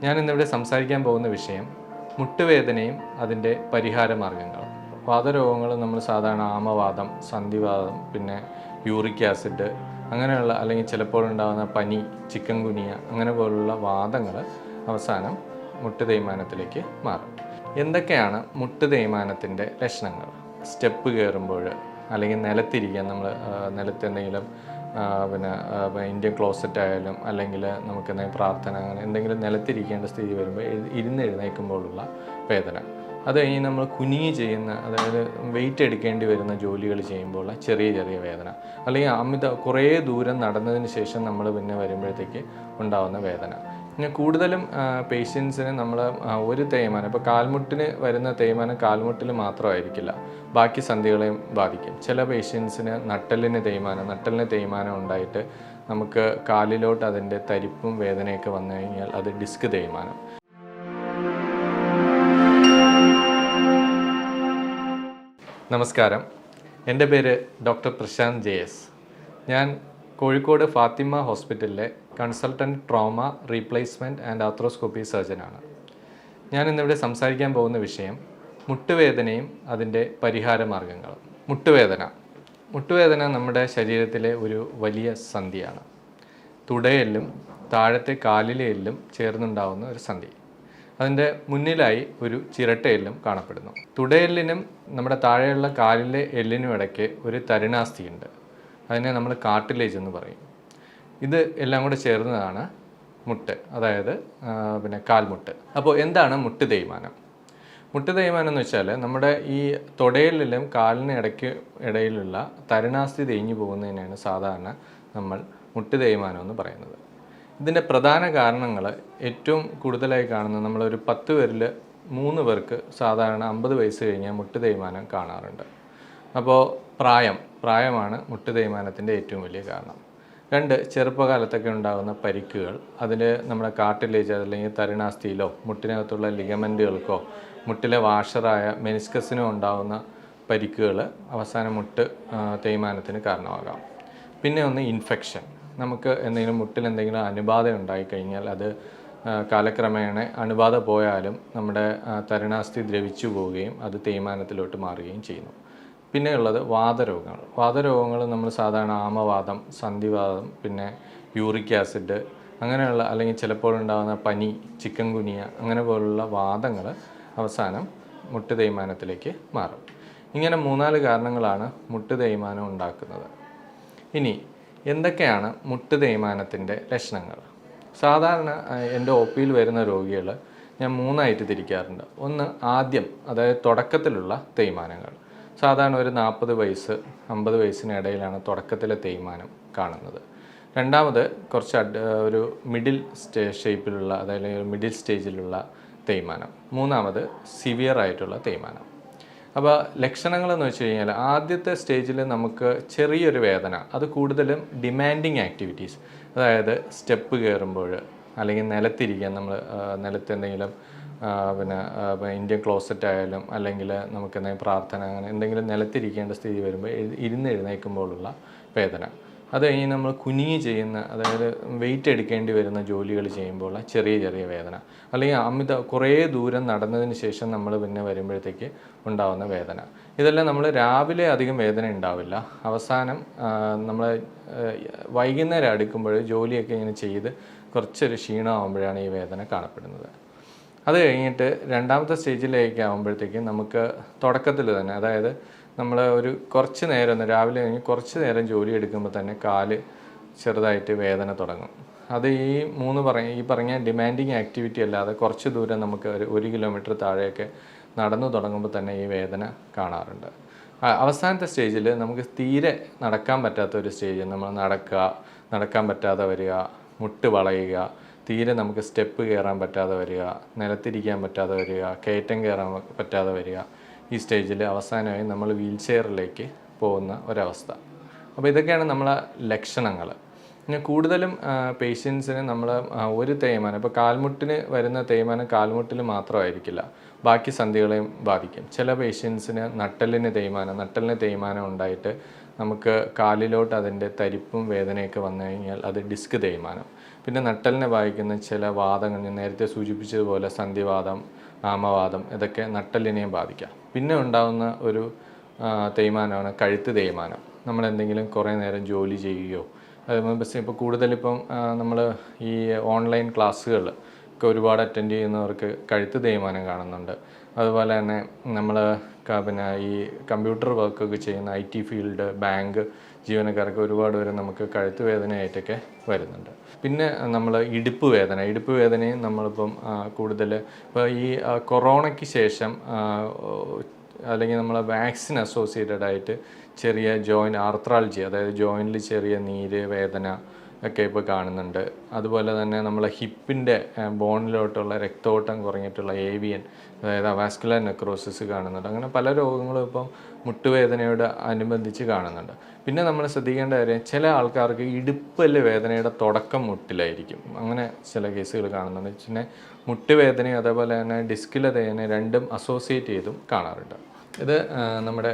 ഞാൻ ഇന്നിവിടെ സംസാരിക്കാൻ പോകുന്ന വിഷയം മുട്ടുവേദനയും അതിൻ്റെ പരിഹാര മാർഗങ്ങളും. വാതരോഗങ്ങൾ നമ്മൾ സാധാരണ ആമവാദം, സന്ധിവാദം, പിന്നെ യൂറിക് ആസിഡ് അങ്ങനെയുള്ള അല്ലെങ്കിൽ ചിലപ്പോൾ ഉണ്ടാകുന്ന പനി, ചിക്കൻ ഗുനിയ അങ്ങനെ പോലുള്ള വാദങ്ങൾ അവസാനം മുട്ട് തേയ്മാനത്തിലേക്ക് മാറും. എന്തൊക്കെയാണ് മുട്ട് തേയ്മാനത്തിൻ്റെ ലക്ഷണങ്ങൾ? സ്റ്റെപ്പ് കയറുമ്പോൾ അല്ലെങ്കിൽ നിലത്തിരിക്കാൻ, നമ്മൾ നിലത്ത് എന്തെങ്കിലും ഇന്ത്യൻ ക്ലോസറ്റ് ആയാലും അല്ലെങ്കിൽ നമുക്ക് എന്തെങ്കിലും പ്രാർത്ഥന അങ്ങനെ എന്തെങ്കിലും നിലത്തിരിക്കേണ്ട സ്ഥിതി വരുമ്പോൾ എഴുന്നേൽക്കുമ്പോഴുള്ള വേദന. അത് കഴിഞ്ഞ് നമ്മൾ കുനിഞ്ഞ് ചെയ്യുന്ന, അതായത് വെയിറ്റ് എടുക്കേണ്ടി വരുന്ന ജോലികൾ ചെയ്യുമ്പോൾ ചെറിയ ചെറിയ വേദന, അല്ലെങ്കിൽ കുറേ ദൂരം നടന്നതിന് ശേഷം നമ്മൾ പിന്നെ വരുമ്പോഴത്തേക്ക് ഉണ്ടാകുന്ന വേദന. പിന്നെ കൂടുതലും പേഷ്യൻസിന് നമ്മൾ ഒരു തേയ്മാനം, ഇപ്പോൾ കാൽമുട്ടിന് വരുന്ന തേയ്മാനം കാൽമുട്ടിൽ മാത്രമായിരിക്കില്ല, ബാക്കി സന്ധികളെയും ബാധിക്കും. ചില പേഷ്യൻസിന് നട്ടലിന് തേയ്മാനം ഉണ്ടായിട്ട് നമുക്ക് കാലിലോട്ട് അതിൻ്റെ തരിപ്പും വേദനയൊക്കെ വന്നു കഴിഞ്ഞാൽ അത് ഡിസ്ക് തേയ്മാനം. നമസ്കാരം, എൻ്റെ പേര് ഡോക്ടർ പ്രശാന്ത് J S. ഞാൻ കോഴിക്കോട് ഫാത്തിമ ഹോസ്പിറ്റലിലെ consultant trauma replacement and arthroscopy സർജനാണ്. ഞാൻ ഇന്നിവിടെ സംസാരിക്കാൻ പോകുന്ന വിഷയം മുട്ടുവേദനയും അതിൻ്റെ പരിഹാര മാർഗങ്ങളും. മുട്ടുവേദന നമ്മുടെ ശരീരത്തിലെ ഒരു വലിയ സന്ധിയാണ്. തുടയെല്ലും താഴത്തെ കാലിലെ എല്ലും ചേർന്നുണ്ടാവുന്ന ഒരു സന്ധി. അതിൻ്റെ മുന്നിലായി ഒരു ചിരട്ടയെല്ലും കാണപ്പെടുന്നു. തുടയെല്ലിനും നമ്മുടെ താഴെയുള്ള കാലിലെ എല്ലിനും ഇടയ്ക്ക് ഒരു തരുണാസ്ഥിയുണ്ട്. അതിനെ നമ്മൾ കാർട്ടിലേജ് എന്ന് പറയും. ഇത് എല്ലാം കൂടെ ചേർന്നതാണ് മുട്ട്, അതായത് കാൽമുട്ട്. അപ്പോൾ എന്താണ് മുട്ട് തേയ്മാനം? മുട്ട് തേയ്മാനം എന്ന് വെച്ചാൽ നമ്മുടെ ഈ തുടയെല്ലിലും കാലിന് ഇടയിലുള്ള തരുണാസ്ഥി തേഞ്ഞു പോകുന്നതിനാണ് സാധാരണ നമ്മൾ മുട്ട് തേയ്മാനം എന്ന് പറയുന്നത്. ഇതിൻ്റെ പ്രധാന കാരണങ്ങൾ ഏറ്റവും കൂടുതലായി കാണുന്നത്, നമ്മളൊരു 10 പേരിൽ 3 പേർക്ക് സാധാരണ 50 വയസ്സ് കഴിഞ്ഞാൽ മുട്ട് തേയ്മാനം കാണാറുണ്ട്. അപ്പോൾ പ്രായമാണ് മുട്ട് തേയ്മാനത്തിൻ്റെ ഏറ്റവും വലിയ കാരണം. 2, ചെറുപ്പകാലത്തൊക്കെ ഉണ്ടാകുന്ന പരിക്കുകൾ, അതിൽ നമ്മുടെ കാർട്ടിലേജ് അല്ലെങ്കിൽ തരുണാസ്ഥിയിലോ മുട്ടിനകത്തുള്ള ലിഗമെൻറ്റുകൾക്കോ മുട്ടിലെ വാഷറായ മെനിസ്കസിനോ ഉണ്ടാകുന്ന പരിക്കുകൾ അവസാനം മുട്ട് തേയ്മാനത്തിന് കാരണമാകാം. പിന്നെ ഒന്ന് ഇൻഫെക്ഷൻ. നമുക്ക് മുട്ടിൽ എന്തെങ്കിലും അണുബാധ ഉണ്ടായിക്കഴിഞ്ഞാൽ അത് കാലക്രമേണ അണുബാധ പോയാലും നമ്മുടെ തരുണാസ്ഥി ദ്രവിച്ചു പോവുകയും അത് തേയ്മാനത്തിലോട്ട് മാറുകയും ചെയ്യുന്നു. പിന്നെയുള്ളത് വാതരോഗങ്ങൾ നമ്മൾ സാധാരണ ആമവാദം, സന്ധിവാദം, പിന്നെ യൂറിക് ആസിഡ് അങ്ങനെയുള്ള അല്ലെങ്കിൽ ചിലപ്പോൾ ഉണ്ടാകുന്ന പനി, ചിക്കൻ ഗുനിയ അങ്ങനെ പോലുള്ള വാദങ്ങൾ അവസാനം മുട്ട് തേയ്മാനത്തിലേക്ക് മാറും. ഇങ്ങനെ 3-4 കാരണങ്ങളാണ് മുട്ട് തേയ്മാനം ഉണ്ടാക്കുന്നത്. ഇനി എന്തൊക്കെയാണ് മുട്ട് തേയ്മാനത്തിൻ്റെ ലക്ഷണങ്ങൾ? സാധാരണ എൻ്റെ OPയിൽ വരുന്ന രോഗികൾ ഞാൻ 3ആയിട്ട് തിരിക്കാറുണ്ട്. ഒന്ന്, ആദ്യം, അതായത് തുടക്കത്തിലുള്ള തേയ്മാനങ്ങൾ. സാധാരണ ഒരു 40 വയസ്സ് 50 വയസ്സിനിടയിലാണ് തുടക്കത്തിലെ തേയ്മാനം കാണുന്നത്. രണ്ടാമത് കുറച്ച് ഒരു മിഡിൽ ഷേപ്പിലുള്ള, അതായത് മിഡിൽ സ്റ്റേജിലുള്ള തേയ്മാനം. മൂന്നാമത് സിവിയർ ആയിട്ടുള്ള തേയ്മാനം. അപ്പോൾ ലക്ഷണങ്ങളെന്ന് വെച്ച് കഴിഞ്ഞാൽ ആദ്യത്തെ സ്റ്റേജിൽ നമുക്ക് ചെറിയൊരു വേദന, അത് കൂടുതലും ഡിമാൻഡിങ് ആക്ടിവിറ്റീസ്, അതായത് സ്റ്റെപ്പ് കയറുമ്പോൾ അല്ലെങ്കിൽ നിലത്തിരിക്കാൻ, നമ്മൾ നിലത്ത് എന്തെങ്കിലും ഇന്ത്യൻ ക്ലോസറ്റ് ആയാലും അല്ലെങ്കിൽ നമുക്ക് എന്തെങ്കിലും പ്രാർത്ഥന അങ്ങനെ എന്തെങ്കിലും നിലത്തിരിക്കേണ്ട സ്ഥിതി വരുമ്പോൾ എഴുന്നേൽക്കുമ്പോഴുള്ള വേദന. അത് കഴിഞ്ഞ് നമ്മൾ കുനിഞ്ഞ് ചെയ്യുന്ന, അതായത് വെയിറ്റ് എടുക്കേണ്ടി വരുന്ന ജോലികൾ ചെയ്യുമ്പോൾ ചെറിയ ചെറിയ വേദന, അല്ലെങ്കിൽ കുറേ ദൂരം നടന്നതിന് ശേഷം നമ്മൾ പിന്നെ വരുമ്പോഴത്തേക്ക് ഉണ്ടാകുന്ന വേദന. ഇതെല്ലാം നമ്മൾ രാവിലെ അധികം വേദന ഉണ്ടാവില്ല, അവസാനം നമ്മൾ വൈകുന്നേരം അടുക്കുമ്പോൾ ജോലിയൊക്കെ ഇങ്ങനെ ചെയ്ത് കുറച്ചൊരു ക്ഷീണമാകുമ്പോഴാണ് ഈ വേദന കാണപ്പെടുന്നത്. അത് കഴിഞ്ഞിട്ട് രണ്ടാമത്തെ സ്റ്റേജിലേക്ക് ആകുമ്പോഴത്തേക്കും നമുക്ക് തുടക്കത്തിൽ തന്നെ, അതായത് നമ്മൾ ഒരു കുറച്ച് നേരം രാവിലെ കഴിഞ്ഞ് കുറച്ച് നേരം ജോലി എടുക്കുമ്പോൾ തന്നെ കാല് ചെറുതായിട്ട് വേദന തുടങ്ങും. അത് ഈ പറഞ്ഞ ഡിമാൻഡിങ് ആക്ടിവിറ്റി അല്ലാതെ കുറച്ച് ദൂരം നമുക്ക് 1 കിലോമീറ്റർ താഴെയൊക്കെ നടന്നു തുടങ്ങുമ്പോൾ തന്നെ ഈ വേദന കാണാറുണ്ട്. അവസാനത്തെ സ്റ്റേജിൽ നമുക്ക് തീരെ നടക്കാൻ പറ്റാത്ത ഒരു സ്റ്റേജ്, നമ്മൾ നടക്കാൻ പറ്റാതെ വരിക, മുട്ട് വളയുക, തീരെ നമുക്ക് സ്റ്റെപ്പ് കയറാൻ പറ്റാതെ വരിക, നിലത്തിരിക്കാൻ പറ്റാതെ വരിക, കയറ്റം കയറാൻ പറ്റാതെ വരിക. ഈ സ്റ്റേജിൽ അവസാനമായി നമ്മൾ വീൽ ചെയറിലേക്ക് പോകുന്ന ഒരവസ്ഥ. അപ്പോൾ ഇതൊക്കെയാണ് നമ്മളെ ലക്ഷണങ്ങൾ. പിന്നെ കൂടുതലും പേഷ്യൻസിന് നമ്മൾ ഒരു തേയ്മാനം, ഇപ്പോൾ കാൽമുട്ടിന് വരുന്ന തേയ്മാനം കാൽമുട്ടിൽ മാത്രമായിരിക്കില്ല, ബാക്കി സന്ധികളെയും ബാധിക്കും. ചില പേഷ്യൻസിന് നട്ടലിന് തേയ്മാനം ഉണ്ടായിട്ട് നമുക്ക് കാലിലോട്ട് അതിൻ്റെ തരിപ്പും വേദനയൊക്കെ വന്നു കഴിഞ്ഞാൽ അത് ഡിസ്ക് തേയ്മാനം. പിന്നെ നട്ടലിനെ ബാധിക്കുന്ന ചില വാദങ്ങൾ ഞാൻ നേരത്തെ സൂചിപ്പിച്ചതുപോലെ സന്ധിവാദം, ആമവാദം ഇതൊക്കെ നട്ടലിനെയും ബാധിക്കാം. പിന്നെ ഉണ്ടാകുന്ന ഒരു തേയ്മാനമാണ് കഴുത്ത് തേയ്മാനം. നമ്മളെന്തെങ്കിലും കുറേ നേരം ജോലി ചെയ്യുകയോ ബസ് ഇപ്പോൾ കൂടുതലിപ്പം നമ്മൾ ഈ ഓൺലൈൻ ക്ലാസ്സുകൾ ഒക്കെ ഒരുപാട് അറ്റൻഡ് ചെയ്യുന്നവർക്ക് കഴുത്ത് തേയ്മാനം കാണുന്നുണ്ട്. അതുപോലെ തന്നെ നമ്മൾ പിന്നെ ഈ കമ്പ്യൂട്ടർ വർക്കൊക്കെ ചെയ്യുന്ന IT ഫീൽഡ്, ബാങ്ക് ജീവനക്കാർക്ക് ഒരുപാട് പേര് നമുക്ക് കഴുത്ത് വേദനയായിട്ടൊക്കെ വരുന്നുണ്ട്. പിന്നെ നമ്മൾ ഇടുപ്പ് വേദനയും നമ്മളിപ്പം കൂടുതൽ ഇപ്പോൾ ഈ കൊറോണയ്ക്ക് ശേഷം അല്ലെങ്കിൽ നമ്മൾ വാക്സിൻ അസോസിയേറ്റഡ് ആയിട്ട് ചെറിയ ജോയിൻറ്റ് ആർത്രാൾജി, അതായത് ജോയിൻറ്റിൽ ചെറിയ നീര് വേദന ഒക്കെ ഇപ്പോൾ കാണുന്നുണ്ട്. അതുപോലെ തന്നെ നമ്മളെ ഹിപ്പിൻ്റെ ബോണിലോട്ടുള്ള രക്തോട്ടം കുറഞ്ഞിട്ടുള്ള AVN, അതായത് വാസ്കുലർ നെക്രോസിസ് കാണുന്നുണ്ട്. അങ്ങനെ പല രോഗങ്ങളും ഇപ്പം മുട്ടുവേദനയോട് അനുബന്ധിച്ച് കാണുന്നുണ്ട്. പിന്നെ നമ്മൾ ശ്രദ്ധിക്കേണ്ട കാര്യം, ചില ആൾക്കാർക്ക് ഇടുപ്പല് വേദനയുടെ തുടക്കം മുട്ടിലായിരിക്കും. അങ്ങനെ ചില കേസുകൾ കാണുന്നുണ്ട്. പിന്നെ മുട്ടുവേദനയും അതേപോലെ തന്നെ ഡിസ്കിലെ വേദന രണ്ടും അസോസിയേറ്റ് ചെയ്തും കാണാറുണ്ട്. ഇത് നമ്മുടെ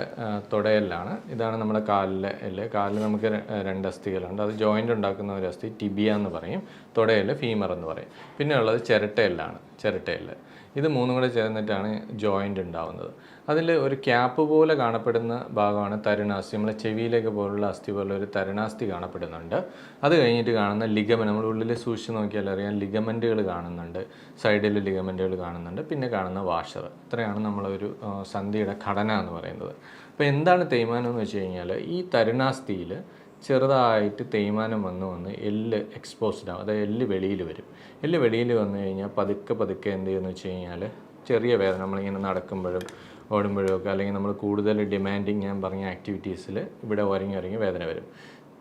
തുടയെല്ലാണ്. ഇതാണ് നമ്മുടെ കാലിലെ എല്ല്. കാലിൽ നമുക്ക് 2 അസ്ഥികളുണ്ട്. അത് ജോയിൻ്റ് ഉണ്ടാക്കുന്ന ഒരു അസ്ഥി ടിബിയ എന്ന് പറയും, തുടയെല്ല് ഫീമർ എന്ന് പറയും. പിന്നെ ഉള്ളത് ചിരട്ടയെല്ല്. ഇത് 3 കൂടെ ചേർന്നിട്ടാണ് ജോയിൻ്റ് ഉണ്ടാകുന്നത്. അതിൽ ഒരു ക്യാപ്പ് പോലെ കാണപ്പെടുന്ന ഭാഗമാണ് തരുണാസ്ഥി. നമ്മളെ ചെവിയിലേക്ക് പോലുള്ള അസ്ഥി പോലെ ഒരു തരുണാസ്ഥി കാണപ്പെടുന്നുണ്ട്. അത് കഴിഞ്ഞിട്ട് കാണുന്ന ലിഗമെന്റ്, നമ്മൾ ഉള്ളിൽ സൂക്ഷിച്ച് നോക്കിയാൽ അറിയാം, ലിഗമെൻറ്റുകൾ കാണുന്നുണ്ട്, സൈഡിൽ ലിഗമെൻറ്റുകൾ കാണുന്നുണ്ട്. പിന്നെ കാണുന്ന വാഷർ. ഇത്രയാണ് നമ്മളൊരു സന്ധിയുടെ ഘടന എന്ന് പറയുന്നത്. അപ്പോൾ എന്താണ് തേയ്മാനം എന്ന് വെച്ച് കഴിഞ്ഞാൽ, ഈ തരുണാസ്ഥിയിൽ ചെറുതായിട്ട് തേയ്മാനം വന്ന് എല്ല് എക്സ്പോസ്ഡ് ആവും. അതായത് എല്ല് വെളിയിൽ വരും. എല്ല് വെളിയിൽ വന്നു കഴിഞ്ഞാൽ പതുക്കെ എന്ത് ചെയ്യുമെന്ന് വെച്ച് കഴിഞ്ഞാൽ ചെറിയ വേദന, നമ്മളിങ്ങനെ നടക്കുമ്പോഴും ഓടുമ്പോഴും ഒക്കെ, അല്ലെങ്കിൽ നമ്മൾ കൂടുതൽ ഡിമാൻഡിങ് ഞാൻ പറഞ്ഞ ആക്ടിവിറ്റീസിൽ ഇവിടെ ഉരങ്ങി വേദന വരും.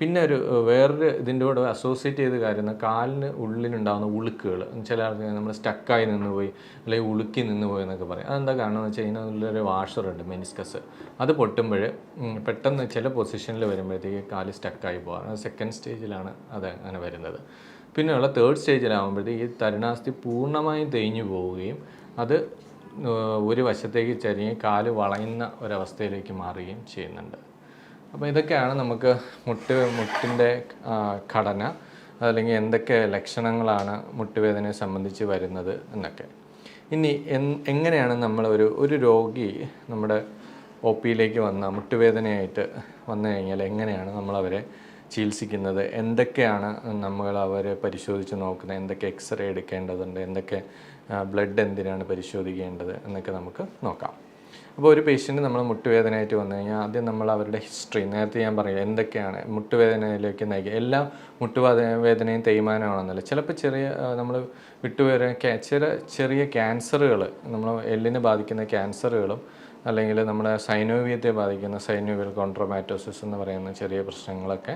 പിന്നെ വേറൊരു ഇതിൻ്റെ കൂടെ അസോസിയേറ്റ് ചെയ്ത കാര്യം, കാലിന് ഉള്ളിലുണ്ടാകുന്ന ഉളുക്കുകൾ. ചില ആൾക്ക് നമ്മൾ സ്റ്റക്കായി നിന്ന് പോയി അല്ലെങ്കിൽ ഉളുക്കി നിന്ന് പോയി എന്നൊക്കെ പറയും. അതെന്താ കാരണം എന്ന് വെച്ചാൽ ഇതിനുള്ളൊരു വാഷറുണ്ട്, മെനിസ്കസ്. അത് പൊട്ടുമ്പോൾ പെട്ടെന്ന് ചില പൊസിഷനിൽ വരുമ്പോഴത്തേക്ക് കാല് സ്റ്റക്കായി പോകാം. അത് 2nd സ്റ്റേജിലാണ് അത് അങ്ങനെ വരുന്നത്. പിന്നെയുള്ള 3rd സ്റ്റേജിലാകുമ്പോഴത്തേക്ക് ഈ തരുണാസ്ഥി പൂർണ്ണമായും തേഞ്ഞു പോവുകയും അത് ഒരു വശത്തേക്ക് ചരിഞ്ഞ് കാല് വളയുന്ന ഒരവസ്ഥയിലേക്ക് മാറുകയും ചെയ്യുന്നുണ്ട്. അപ്പോൾ ഇതൊക്കെയാണ് നമുക്ക് മുട്ടിൻ്റെ ഘടന, അല്ലെങ്കിൽ എന്തൊക്കെ ലക്ഷണങ്ങളാണ് മുട്ടുവേദനയെ സംബന്ധിച്ച് വരുന്നത് എന്നൊക്കെ. ഇനി എങ്ങനെയാണ് നമ്മൾ ഒരു രോഗി നമ്മുടെ OPയിലേക്ക് മുട്ടുവേദനയായിട്ട് വന്നു കഴിഞ്ഞാൽ എങ്ങനെയാണ് നമ്മളവരെ ചികിത്സിക്കുന്നത്, എന്തൊക്കെയാണ് നമ്മൾ അവരെ പരിശോധിച്ച് നോക്കുന്നത്, എന്തൊക്കെ എക്സ്റേ എടുക്കേണ്ടതുണ്ട്, എന്തൊക്കെ ബ്ലഡ് എന്തിനാണ് പരിശോധിക്കേണ്ടത് എന്നൊക്കെ നമുക്ക് നോക്കാം. അപ്പോൾ ഒരു പേഷ്യൻറ്റ് നമ്മൾ മുട്ടുവേദനയായിട്ട് വന്നു കഴിഞ്ഞാൽ ആദ്യം നമ്മൾ അവരുടെ ഹിസ്റ്ററി, നേരത്തെ ഞാൻ പറയാം എന്തൊക്കെയാണ് മുട്ടുവേദനയിലേക്ക് നയിക്കുക. എല്ലാ മുട്ടുവേദനയും തേയ്മാനമാണെന്നല്ല, ചിലപ്പോൾ നമ്മൾ ചെറിയ ക്യാൻസറുകൾ, നമ്മൾ എല്ലിനെ ബാധിക്കുന്ന ക്യാൻസറുകളും അല്ലെങ്കിൽ നമ്മുടെ സൈനോവിയത്തെ ബാധിക്കുന്ന സൈനോവിയൽ കോൺട്രോമാറ്റോസിസ് എന്ന് പറയുന്ന ചെറിയ പ്രശ്നങ്ങളൊക്കെ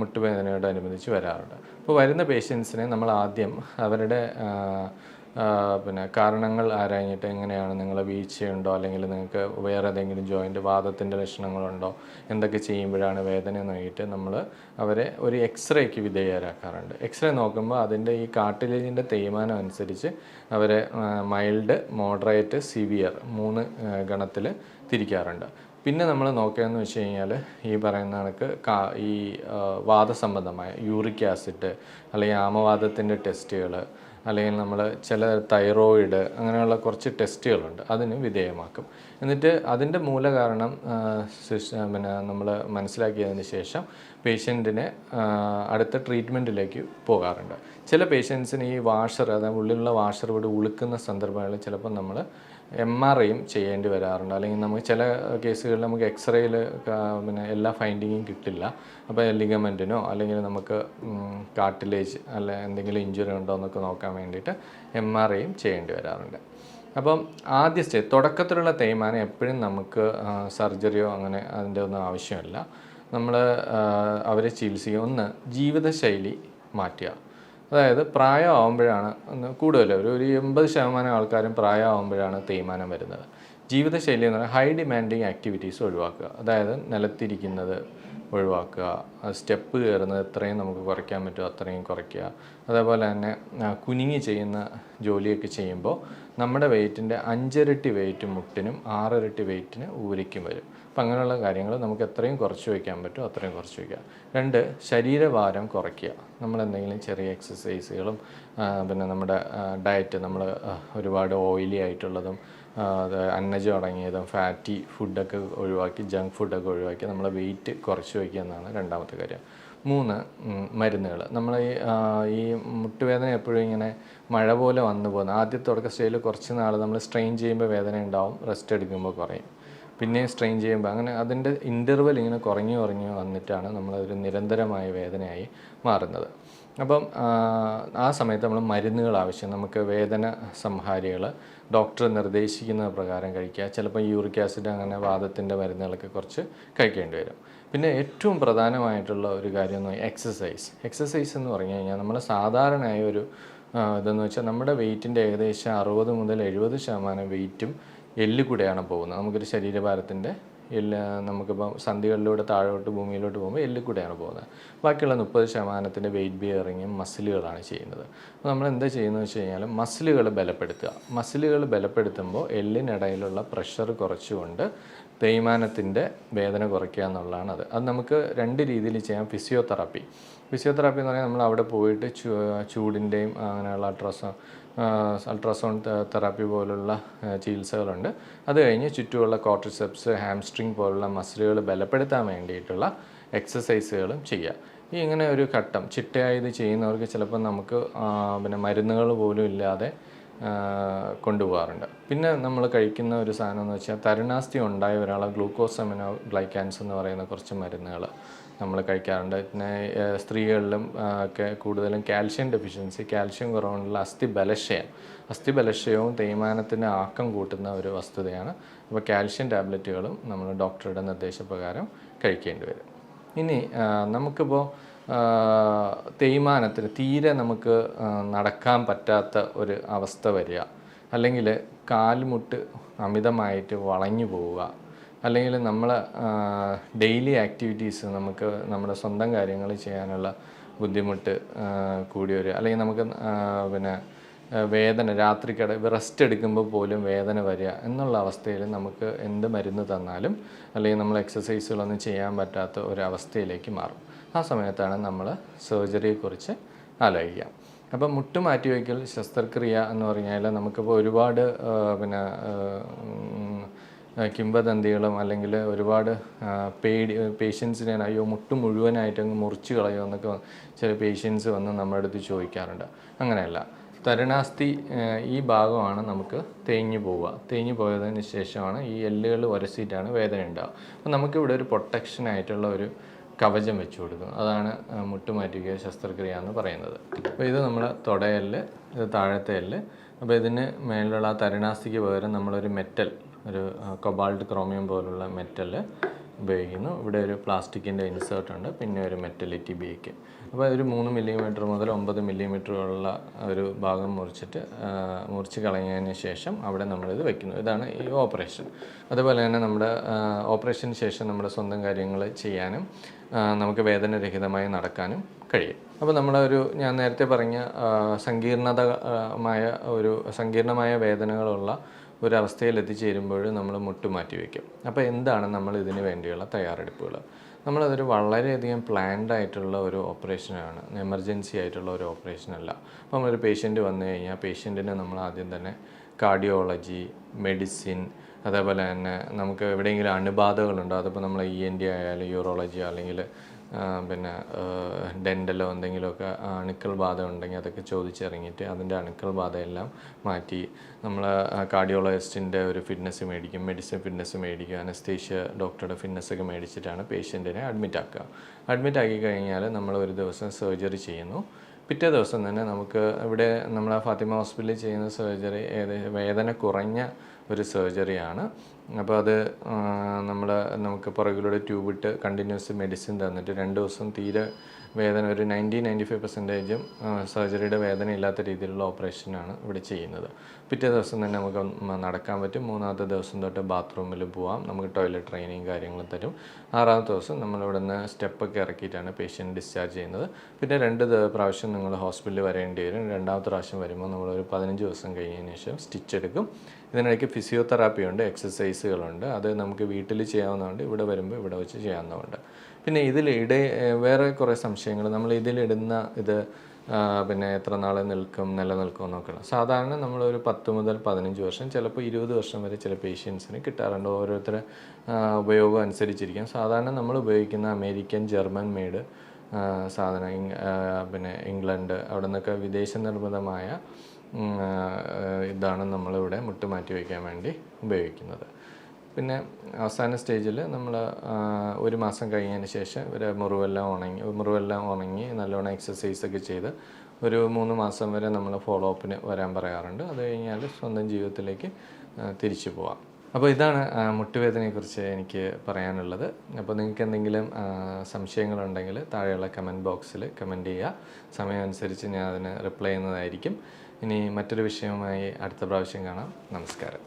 മുട്ടുവേദനയോടനുബന്ധിച്ച് വരാറുണ്ട്. അപ്പോൾ വരുന്ന പേഷ്യൻസിനെ നമ്മൾ ആദ്യം അവരുടെ പിന്നെ കാരണങ്ങൾ ആരാഞ്ഞിട്ട്, എങ്ങനെയാണ് നിങ്ങൾ വീഴ്ചയുണ്ടോ അല്ലെങ്കിൽ നിങ്ങൾക്ക് വേറെ ഏതെങ്കിലും ജോയിൻറ്റ് വാദത്തിൻ്റെ ലക്ഷണങ്ങളുണ്ടോ, എന്തൊക്കെ ചെയ്യുമ്പോഴാണ് വേദന നോക്കിയിട്ട് നമ്മൾ അവരെ ഒരു എക്സ്റേക്ക് വിധേയരാക്കാറുണ്ട്. എക്സ്റേ നോക്കുമ്പോൾ അതിൻ്റെ ഈ കാർട്ടിലേജിൻ്റെ തേയ്മാനം അനുസരിച്ച് അവരെ മൈൽഡ്, മോഡറേറ്റ്, സിവിയർ 3 ഗണത്തിൽ തിരിക്കാറുണ്ട്. പിന്നെ നമ്മൾ നോക്കുകയെന്ന് വെച്ച് കഴിഞ്ഞാൽ ഈ പറയുന്ന കണക്ക് ഈ വാദസംബന്ധമായ യൂറിക് ആസിഡ് അല്ലെങ്കിൽ ആമവാദത്തിൻ്റെ ടെസ്റ്റുകൾ, അല്ലെങ്കിൽ നമ്മൾ ചില തൈറോയിഡ്, അങ്ങനെയുള്ള കുറച്ച് ടെസ്റ്റുകളുണ്ട്, അതിന് വിധേയമാക്കും. എന്നിട്ട് അതിൻ്റെ മൂലകാരണം നമ്മൾ മനസ്സിലാക്കിയതിന് ശേഷം പേഷ്യൻറ്റിനെ അടുത്ത ട്രീറ്റ്മെൻറ്റിലേക്ക് പോകാറുണ്ട്. ചില പേഷ്യൻസിന് ഈ വാഷർ, അതായത് ഉള്ളിലുള്ള വാഷർ ഇവിടെ ഉളുക്കുന്ന സന്ദർഭങ്ങളിൽ ചിലപ്പോൾ നമ്മൾ MRIയും ചെയ്യേണ്ടി വരാറുണ്ട്. അല്ലെങ്കിൽ നമുക്ക് ചില കേസുകളിൽ നമുക്ക് എക്സ്റേയിൽ എല്ലാ ഫൈൻഡിങ്ങും കിട്ടില്ല. അപ്പോൾ ലിഗമെൻറ്റിനോ അല്ലെങ്കിൽ നമുക്ക് കാർട്ടിലേജ് അല്ല എന്തെങ്കിലും ഇഞ്ചുറി ഉണ്ടോ എന്നൊക്കെ നോക്കാൻ വേണ്ടിയിട്ട് MRIയും ചെയ്യേണ്ടി വരാറുണ്ട്. അപ്പം ആദ്യ സ്റ്റേജ്, തുടക്കത്തിലുള്ള തേയ്മാനം എപ്പോഴും നമുക്ക് സർജറിയോ അങ്ങനെ അതിൻ്റെ ഒന്നും ആവശ്യമില്ല. നമ്മൾ അവരെ ചികിത്സിക്കുക, ഒന്ന് ജീവിതശൈലി മാറ്റുക. അതായത് പ്രായമാകുമ്പോഴാണ് കൂടുതൽ ഒരു 80% ആൾക്കാരും പ്രായമാകുമ്പോഴാണ് തേയ്മാനം വരുന്നത്. ജീവിതശൈലി എന്ന് പറഞ്ഞാൽ ഹൈ ഡിമാൻഡിങ് ആക്ടിവിറ്റീസ് ഒഴിവാക്കുക. അതായത് നിലത്തിരിക്കുന്നത്, ഒഴിവാക്കുക, സ്റ്റെപ്പ് കയറുന്നത് എത്രയും നമുക്ക് കുറയ്ക്കാൻ പറ്റുമോ അത്രയും കുറയ്ക്കുക. അതേപോലെ തന്നെ കുനിങ്ങി ചെയ്യുന്ന ജോലിയൊക്കെ ചെയ്യുമ്പോൾ നമ്മുടെ വെയ്റ്റിൻ്റെ 5 ഇരട്ടി വെയിറ്റ് മുട്ടിനും 6 ഇരട്ടി വെയിറ്റിന് ഊരിക്കും വരും. അപ്പം അങ്ങനെയുള്ള കാര്യങ്ങൾ നമുക്ക് എത്രയും കുറച്ച് വയ്ക്കാൻ പറ്റുമോ അത്രയും കുറച്ച് വയ്ക്കുക. 2, ശരീരഭാരം കുറയ്ക്കുക. നമ്മളെന്തെങ്കിലും ചെറിയ എക്സസൈസുകളും പിന്നെ നമ്മുടെ ഡയറ്റ് നമ്മൾ ഒരുപാട് ഓയിലി ആയിട്ടുള്ളതും അന്നജം അടങ്ങിയതും ഫാറ്റി ഫുഡൊക്കെ ഒഴിവാക്കി ജങ്ക് ഫുഡൊക്കെ ഒഴിവാക്കി നമ്മളെ വെയിറ്റ് കുറച്ച് വയ്ക്കുക എന്നാണ് രണ്ടാമത്തെ കാര്യം. 3, മരുന്നുകൾ. നമ്മൾ ഈ മുട്ടുവേദന എപ്പോഴും ഇങ്ങനെ മഴ പോലെ വന്നു പോകുന്നത്. ആദ്യത്തെ തുടക്ക സ്റ്റേജിൽ കുറച്ച് നാൾ നമ്മൾ സ്ട്രെയിൻ ചെയ്യുമ്പോൾ വേദന ഉണ്ടാവും, റെസ്റ്റ് എടുക്കുമ്പോൾ കുറയും, പിന്നെയും സ്ട്രെയിൻ ചെയ്യുമ്പോൾ അങ്ങനെ അതിൻ്റെ ഇൻ്റർവൽ ഇങ്ങനെ കുറഞ്ഞു വന്നിട്ടാണ് നമ്മളതൊരു നിരന്തരമായ വേദനയായി മാറുന്നത്. അപ്പം ആ സമയത്ത് നമ്മൾ മരുന്നുകൾ ആവശ്യം. നമുക്ക് വേദന സംഹാരികൾ ഡോക്ടർ നിർദ്ദേശിക്കുന്ന പ്രകാരം കഴിക്കുക. ചിലപ്പോൾ യൂറിക് ആസിഡ് അങ്ങനെ വാദത്തിൻ്റെ മരുന്നുകളൊക്കെ കുറച്ച് കഴിക്കേണ്ടി വരും. പിന്നെ ഏറ്റവും പ്രധാനമായിട്ടുള്ള ഒരു കാര്യം എന്ന് പറഞ്ഞാൽ എക്സസൈസ് എന്ന് പറഞ്ഞു കഴിഞ്ഞാൽ നമ്മൾ സാധാരണയായ ഒരു ഇതെന്ന് വെച്ചാൽ നമ്മുടെ വെയിറ്റിൻ്റെ ഏകദേശം 60 മുതൽ 70% വെയിറ്റും എല്ല് കൂടെയാണ് പോകുന്നത്. നമുക്കൊരു ശരീരഭാരത്തിൻ്റെ നമുക്കിപ്പോൾ സന്ധികളിലൂടെ താഴോട്ട് ഭൂമിയിലോട്ട് പോകുമ്പോൾ എല്ലിൽ കൂടെയാണ് പോകുന്നത്. ബാക്കിയുള്ള 30% വെയിറ്റ് ബിയറിങ്ങും മസിലുകളാണ് ചെയ്യുന്നത്. അപ്പോൾ നമ്മൾ എന്താ ചെയ്യുന്നത് വെച്ച് കഴിഞ്ഞാൽ മസിലുകൾ ബലപ്പെടുത്തുമ്പോൾ എല്ലിനിടയിലുള്ള പ്രഷർ കുറച്ചുകൊണ്ട് തേയ്മാനത്തിൻ്റെ വേദന കുറയ്ക്കുക എന്നുള്ളതാണ് അത് നമുക്ക് 2 രീതിയിൽ ചെയ്യാം. ഫിസിയോതെറാപ്പി എന്ന് പറഞ്ഞാൽ നമ്മൾ അവിടെ പോയിട്ട് ചൂടിൻ്റെയും അങ്ങനെയുള്ള അൾട്രാസൗണ്ട് തെറാപ്പി പോലുള്ള ചികിത്സകളുണ്ട്. അത് കഴിഞ്ഞ് ചുറ്റുമുള്ള കോർട്ടിസെപ്സ്, ഹാംസ്ട്രിങ് പോലുള്ള മസിലുകൾ ബലപ്പെടുത്താൻ വേണ്ടിയിട്ടുള്ള എക്സസൈസുകളും ചെയ്യുക. ഇങ്ങനെ ഒരു ഘട്ടം ചിട്ടയായി ഇത് ചെയ്യുന്നവർക്ക് ചിലപ്പോൾ നമുക്ക് പിന്നെ മരുന്നുകൾ പോലും ഇല്ലാതെ കൊണ്ടുപോകാറുണ്ട്. പിന്നെ നമ്മൾ കഴിക്കുന്ന ഒരു സാധനം എന്ന് വെച്ചാൽ തരുണാസ്ഥി ഉണ്ടായ ഒരാളെ ഗ്ലൂക്കോസമിനോ ഗ്ലൈക്കാൻസ് എന്ന് പറയുന്ന കുറച്ച് മരുന്നുകൾ നമ്മൾ കഴിക്കാറുണ്ട്. പിന്നെ സ്ത്രീകളിലും ഒക്കെ കൂടുതലും കാൽഷ്യം ഡെഫിഷ്യൻസി, കാൽഷ്യം കുറവുള്ള അസ്ഥിബലക്ഷയവും തേയ്മാനത്തിൻ്റെ ആക്കം കൂട്ടുന്ന ഒരു വസ്തുതയാണ്. അപ്പോൾ കാൽഷ്യം ടാബ്ലറ്റുകളും നമ്മൾ ഡോക്ടറുടെ നിർദ്ദേശപ്രകാരം കഴിക്കേണ്ടി വരും. ഇനി നമുക്കിപ്പോൾ തേയ്മാനത്തിന് തീരെ നമുക്ക് നടക്കാൻ പറ്റാത്ത ഒരു അവസ്ഥ വരിക, അല്ലെങ്കിൽ കാൽമുട്ട് അമിതമായിട്ട് വളഞ്ഞു പോവുക, അല്ലെങ്കിൽ നമ്മൾ ഡെയിലി ആക്ടിവിറ്റീസ് നമുക്ക് നമ്മുടെ സ്വന്തം കാര്യങ്ങൾ ചെയ്യാനുള്ള ബുദ്ധിമുട്ട് കൂടി വരിക, അല്ലെങ്കിൽ നമുക്ക് പിന്നെ വേദന രാത്രിക്കിടെ റെസ്റ്റ് എടുക്കുമ്പോൾ പോലും വേദന വരിക എന്നുള്ള അവസ്ഥയിൽ നമുക്ക് എന്ത് മരുന്ന് തന്നാലും അല്ലെങ്കിൽ നമ്മൾ എക്സസൈസുകളൊന്നും ചെയ്യാൻ പറ്റാത്ത ഒരവസ്ഥയിലേക്ക് മാറും. ആ സമയത്താണ് നമ്മൾ സർജറിയെക്കുറിച്ച് ആലോചിക്കുക. അപ്പം മുട്ട് മാറ്റിവയ്ക്കൽ ശസ്ത്രക്രിയ എന്ന് പറഞ്ഞാൽ നമുക്കിപ്പോൾ ഒരുപാട് പിന്നെ കിംവദന്തികളും അല്ലെങ്കിൽ ഒരുപാട് പേഷ്യൻസിനെ അയ്യോ മുട്ട് മുഴുവനായിട്ട് അങ്ങ് മുറിച്ച് കളയോ എന്നൊക്കെ ചില പേഷ്യൻസ് വന്ന് നമ്മുടെ അടുത്ത് ചോദിക്കാറുണ്ട്. അങ്ങനെയല്ല, തരുണാസ്ഥി ഈ ഭാഗമാണ് നമുക്ക് തേഞ്ഞു പോയതിന് ശേഷമാണ് ഈ എല്ലുകൾ ഉരസിയിട്ടാണ് വേദന ഉണ്ടാവുക. അപ്പം നമുക്കിവിടെ ഒരു പ്രൊട്ടക്ഷനായിട്ടുള്ള ഒരു കവചം വെച്ച് കൊടുക്കും. അതാണ് മുട്ടുമാറ്റിവയ്ക്കൽ ശസ്ത്രക്രിയ എന്ന് പറയുന്നത്. അപ്പോൾ ഇത് നമ്മുടെ തുടയെല്ല്, ഇത് താഴത്തെ എല്ല്. അപ്പോൾ ഇതിന് മേലുള്ള തരുണാസ്ഥിക്ക് പകരം നമ്മളൊരു മെറ്റൽ, ഒരു കൊബാൾട്ട് ക്രോമിയം പോലുള്ള മെറ്റൽ ഉപയോഗിക്കുന്നു. ഇവിടെ ഒരു പ്ലാസ്റ്റിക്കിൻ്റെ ഇൻസേർട്ട് ഉണ്ട്, പിന്നെ ഒരു മെറ്റൽ ടിബിയയ്ക്ക്. അപ്പോൾ ഒരു 3 മില്ലിമീറ്റർ മുതൽ 9 മില്ലിമീറ്ററുള്ള ഒരു ഭാഗം മുറിച്ച് കളഞ്ഞതിന് ശേഷം അവിടെ നമ്മളിത് വയ്ക്കുന്നു. ഇതാണ് ഈ ഓപ്പറേഷൻ. അതുപോലെ തന്നെ നമ്മുടെ ഓപ്പറേഷന് ശേഷം നമ്മുടെ സ്വന്തം കാര്യങ്ങൾ ചെയ്യാനും നമുക്ക് വേദനരഹിതമായി നടക്കാനും കഴിയും. അപ്പോൾ ഞാൻ നേരത്തെ പറഞ്ഞ സങ്കീർണമായ വേദനകളുള്ള ഒരവസ്ഥയിൽ എത്തിച്ചേരുമ്പോൾ നമ്മൾ മുട്ട് മാറ്റി വയ്ക്കും. അപ്പോൾ എന്താണ് നമ്മൾ ഇതിന് വേണ്ടിയുള്ള തയ്യാറെടുപ്പുകൾ? നമ്മളതൊരു വളരെയധികം പ്ലാൻഡ് ആയിട്ടുള്ള ഒരു ഓപ്പറേഷനാണ്, എമർജൻസി ആയിട്ടുള്ള ഒരു ഓപ്പറേഷനല്ല. അപ്പോൾ നമ്മളൊരു പേഷ്യൻറ്റ് വന്നു കഴിഞ്ഞാൽ പേഷ്യൻറ്റിന് നമ്മൾ ആദ്യം തന്നെ കാർഡിയോളജി, മെഡിസിൻ, അതേപോലെ തന്നെ നമുക്ക് എവിടെയെങ്കിലും അണുബാധകളുണ്ടോ, അതിപ്പോൾ നമ്മൾ ENT ആയാലും യൂറോളജിയോ അല്ലെങ്കിൽ പിന്നെ ഡെൻ്റലോ എന്തെങ്കിലുമൊക്കെ അണുക്കൾ ബാധ ഉണ്ടെങ്കിൽ അതൊക്കെ ചോദിച്ചിറങ്ങിയിട്ട് അതിൻ്റെ അണുക്കൾ ബാധയെല്ലാം മാറ്റി നമ്മൾ കാർഡിയോളജിസ്റ്റിൻ്റെ ഒരു ഫിറ്റ്നസ് മേടിക്കും, മെഡിസിൻ ഫിറ്റ്നസ് മേടിക്കും, അനസ്തേഷ്യ ഡോക്ടറുടെ ഫിറ്റ്നസ്സൊക്കെ മേടിച്ചിട്ടാണ് പേഷ്യൻറ്റിനെ അഡ്മിറ്റ് ആക്കി കഴിഞ്ഞാൽ നമ്മൾ ഒരു ദിവസം സർജറി ചെയ്യുന്നു. പിറ്റേ ദിവസം തന്നെ നമുക്ക് ഇവിടെ നമ്മൾ ഫാത്തിമ ഹോസ്പിറ്റലിൽ ചെയ്യുന്ന സർജറി വേദന കുറഞ്ഞ ഒരു സർജറിയാണ്. അപ്പോൾ അത് നമുക്ക് പുറകിലൂടെ ട്യൂബിട്ട് കണ്ടിന്യൂസ് മെഡിസിൻ തന്നിട്ട് 2 ദിവസം തീരെ വേദന ഒരു 90-95% സർജറിയുടെ വേദന ഇല്ലാത്ത രീതിയിലുള്ള ഓപ്പറേഷനാണ് ഇവിടെ ചെയ്യുന്നത്. പിറ്റേ ദിവസം തന്നെ നമുക്ക് നടക്കാൻ പറ്റും. 3ാമത്തെ ദിവസം തൊട്ട് ബാത്റൂമിൽ പോവാം. നമുക്ക് ടോയ്ലറ്റ് ട്രെയിനിങ് കാര്യങ്ങളും തരും. 6ാമത്തെ ദിവസം നമ്മളിവിടെ നിന്ന് സ്റ്റെപ്പൊക്കെ ഇറക്കിയിട്ടാണ് പേഷ്യൻ്റ് ഡിസ്ചാർജ് ചെയ്യുന്നത്. പിന്നെ 2 പ്രാവശ്യം നിങ്ങൾ ഹോസ്പിറ്റലിൽ വരേണ്ടി വരും. 2ാമത്തെ പ്രാവശ്യം വരുമ്പോൾ നമ്മളൊരു 15 ദിവസം കഴിഞ്ഞതിന് ശേഷം സ്റ്റിച്ച് എടുക്കും. ഇതിനിടയ്ക്ക് ഫിസിയോതെറാപ്പി ഉണ്ട്, എക്സസൈസുകളുണ്ട്. അത് നമുക്ക് വീട്ടിൽ ചെയ്യാവുന്നതുകൊണ്ട് ഇവിടെ വരുമ്പോൾ ഇവിടെ വെച്ച് ചെയ്യാവുന്നതുണ്ട്. പിന്നെ വേറെ കുറേ സംശയങ്ങൾ നമ്മൾ ഇതിലിടുന്ന പിന്നെ എത്ര നാൾ നിലനിൽക്കും എന്നൊക്കെയാണ്. സാധാരണ നമ്മളൊരു 10 മുതൽ 15 വർഷം, ചിലപ്പോൾ 20 വർഷം വരെ ചില പേഷ്യൻസിന് കിട്ടാറുണ്ട്. ഓരോരുത്തരുടെ ഉപയോഗം അനുസരിച്ചിരിക്കും. സാധാരണ നമ്മൾ ഉപയോഗിക്കുന്ന അമേരിക്കൻ, ജർമ്മൻ മെയ്ഡ് സാധനം, പിന്നെ ഇംഗ്ലണ്ട് അവിടെ നിന്നൊക്കെ വിദേശ നിർമ്മിതമായ ഇതാണ് നമ്മളിവിടെ മുട്ട് മാറ്റി വയ്ക്കാൻ വേണ്ടി ഉപയോഗിക്കുന്നത്. പിന്നെ അവസാന സ്റ്റേജിൽ നമ്മൾ 1 മാസം കഴിഞ്ഞതിന് ശേഷം മുറിവെല്ലാം ഉണങ്ങി നല്ലോണം എക്സസൈസൊക്കെ ചെയ്ത് ഒരു 3 മാസം വരെ നമ്മൾ ഫോളോ അപ്പിന് വരാൻ പറയാറുണ്ട്. അത് കഴിഞ്ഞാൽ സ്വന്തം ജീവിതത്തിലേക്ക് തിരിച്ചു പോവാം. അപ്പോൾ ഇതാണ് മുട്ടുവേദനയെക്കുറിച്ച് എനിക്ക് പറയാനുള്ളത്. അപ്പോൾ നിങ്ങൾക്ക് എന്തെങ്കിലും സംശയങ്ങളുണ്ടെങ്കിൽ താഴെയുള്ള കമൻറ്റ് ബോക്സിൽ കമൻറ്റ് ചെയ്യുക. സമയം അനുസരിച്ച് ഞാൻ അതിന് റിപ്ലൈ ചെയ്യുന്നതായിരിക്കും. ഇനി മറ്റൊരു വിഷയവുമായി അടുത്ത പ്രാവശ്യം കാണാം. നമസ്കാരം.